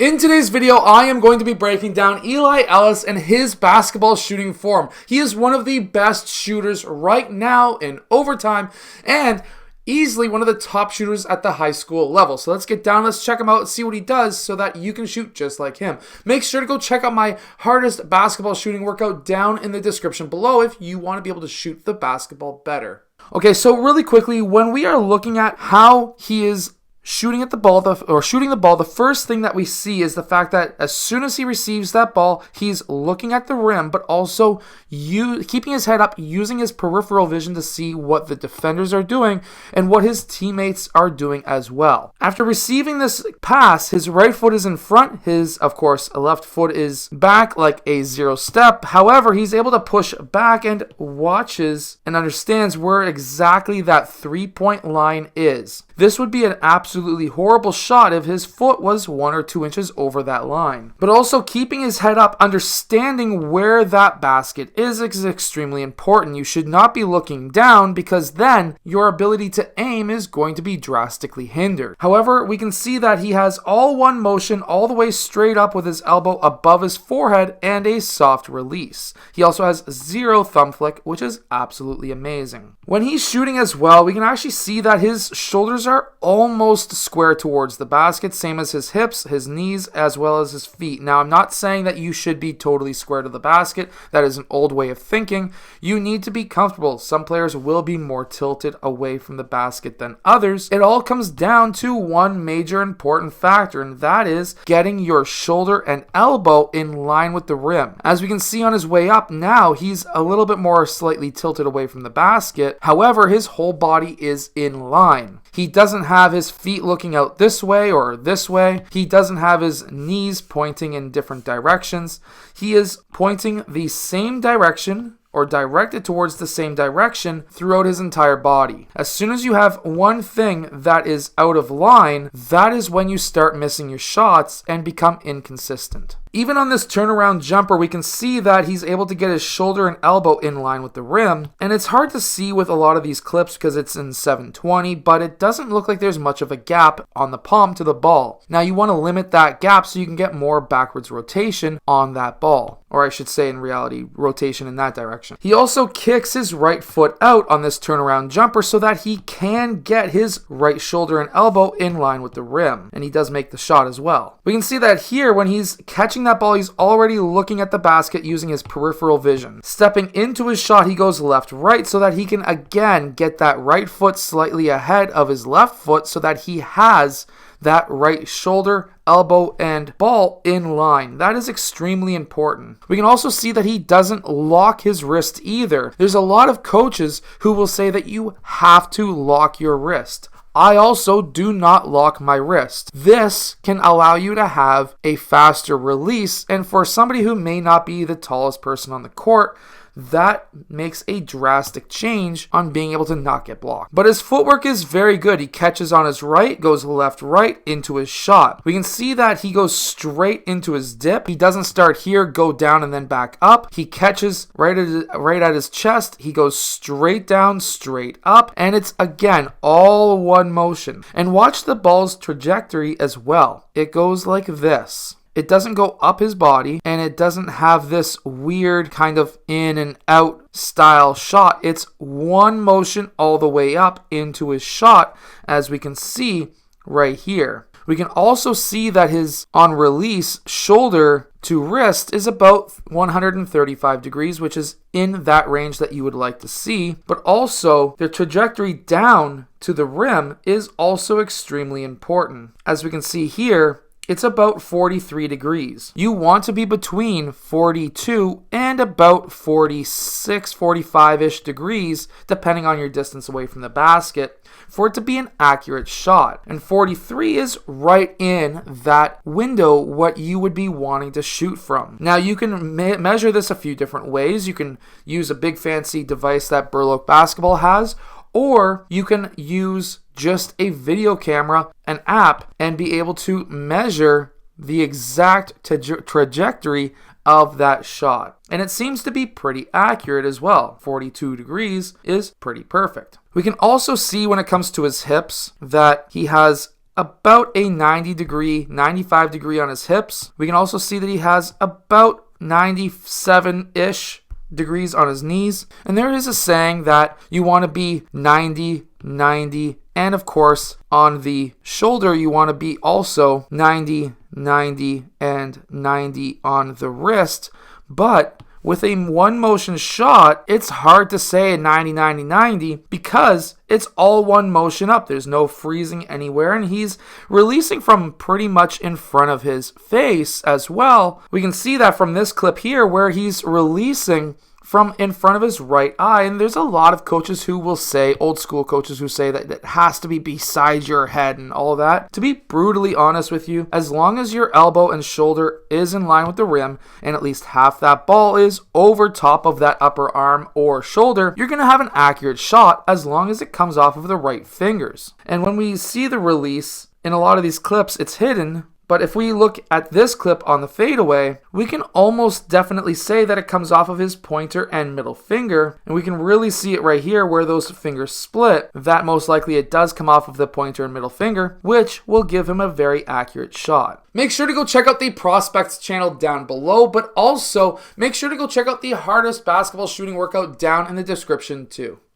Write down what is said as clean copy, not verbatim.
In today's video, I am going to be breaking down Eli Ellis and his basketball shooting form. He is one of the best shooters right now in overtime and easily one of the top shooters at the high school level. So let's get down, let's check him out and see what he does so that you can shoot just like him. Make sure to go check out my hardest basketball shooting workout down in the description below if you want to be able to shoot the basketball better. Okay, so really quickly, when we are looking at how he is shooting the ball, the first thing that we see is the fact that as soon as he receives that ball, he's looking at the rim, but also keeping his head up, using his peripheral vision to see what the defenders are doing and what his teammates are doing as well. After receiving this pass, his right foot is in front, his, of course, left foot is back like a zero step. However, he's able to push back and watches and understands where exactly that three-point line is. This would be an absolutely horrible shot if his foot was 1 or 2 inches over that line. But also keeping his head up, understanding where that basket is extremely important. You should not be looking down because then your ability to aim is going to be drastically hindered. However, we can see that he has all one motion all the way straight up with his elbow above his forehead and a soft release. He also has zero thumb flick, which is absolutely amazing. When he's shooting as well, we can actually see that his shoulders are almost square towards the basket, same as his hips, his knees, as well as his feet. Now, I'm not saying that you should be totally square to the basket. That is an old way of thinking. You need to be comfortable. Some players will be more tilted away from the basket than others. It all comes down to one major important factor, and that is getting your shoulder and elbow in line with the rim. As we can see on his way up now, he's a little bit more slightly tilted away from the basket. However, his whole body is in line. He doesn't have his feet looking out this way or this way. He doesn't have his knees pointing in different directions. He is pointing the same direction or directed towards the same direction throughout his entire body. As soon as you have one thing that is out of line, that is when you start missing your shots and become inconsistent. Even on this turnaround jumper, we can see that he's able to get his shoulder and elbow in line with the rim. And it's hard to see with a lot of these clips because it's in 720, but it doesn't look like there's much of a gap on the palm to the ball. Now you want to limit that gap so you can get more backwards rotation on that ball. Or I should say in reality, rotation in that direction. He also kicks his right foot out on this turnaround jumper so that he can get his right shoulder and elbow in line with the rim. And he does make the shot as well. We can see that here when he's catching that ball, he's already looking at the basket using his peripheral vision. Stepping into his shot, he goes left-right so that he can again get that right foot slightly ahead of his left foot so that he has that right shoulder, elbow, and ball in line. That is extremely important. We can also see that he doesn't lock his wrist either. There's a lot of coaches who will say that you have to lock your wrist. I also do not lock my wrist. This can allow you to have a faster release, and for somebody who may not be the tallest person on the court, that makes a drastic change on being able to not get blocked. But his footwork is very good. He catches on his right, goes left-right into his shot. We can see that he goes straight into his dip. He doesn't start here, go down, and then back up. He catches right at his chest. He goes straight down, straight up, and it's, again, all one motion. And watch the ball's trajectory as well. It goes like this. It doesn't go up his body, and it doesn't have this weird kind of in and out style shot. It's one motion all the way up into his shot, as we can see right here. We can also see that his on release shoulder to wrist is about 135 degrees, which is in that range that you would like to see. But also the trajectory down to the rim is also extremely important. As we can see here, it's about 43 degrees. You want to be between 42 and about 46, 45-ish degrees, depending on your distance away from the basket, for it to be an accurate shot. And 43 is right in that window what you would be wanting to shoot from. Now, you can measure this a few different ways. You can use a big fancy device that Burloak Basketball has, or you can use just a video camera, an app, and be able to measure the exact trajectory of that shot. And it seems to be pretty accurate as well. 42 degrees is pretty perfect. We can also see when it comes to his hips that he has about a 90 degree, 95 degree on his hips. We can also see that he has about 97-ish degrees on his knees. And there is a saying that you want to be 90, 90, and of course on the shoulder you want to be also 90, 90, and 90 on the wrist. But with a one motion shot, it's hard to say 90, 90, 90 because it's all one motion up. There's no freezing anywhere, and he's releasing from pretty much in front of his face as well. We can see that from this clip here where he's releasing from in front of his right eye. And there's a lot of coaches who will say, old school coaches who say that it has to be beside your head and all of that. To be brutally honest with you, as long as your elbow and shoulder is in line with the rim and at least half that ball is over top of that upper arm or shoulder, you're going to have an accurate shot as long as it comes off of the right fingers. And when we see the release in a lot of these clips, it's hidden. But if we look at this clip on the fadeaway, we can almost definitely say that it comes off of his pointer and middle finger. And we can really see it right here where those fingers split. That most likely it does come off of the pointer and middle finger, which will give him a very accurate shot. Make sure to go check out the Prospects channel down below, but also make sure to go check out the hardest basketball shooting workout down in the description too.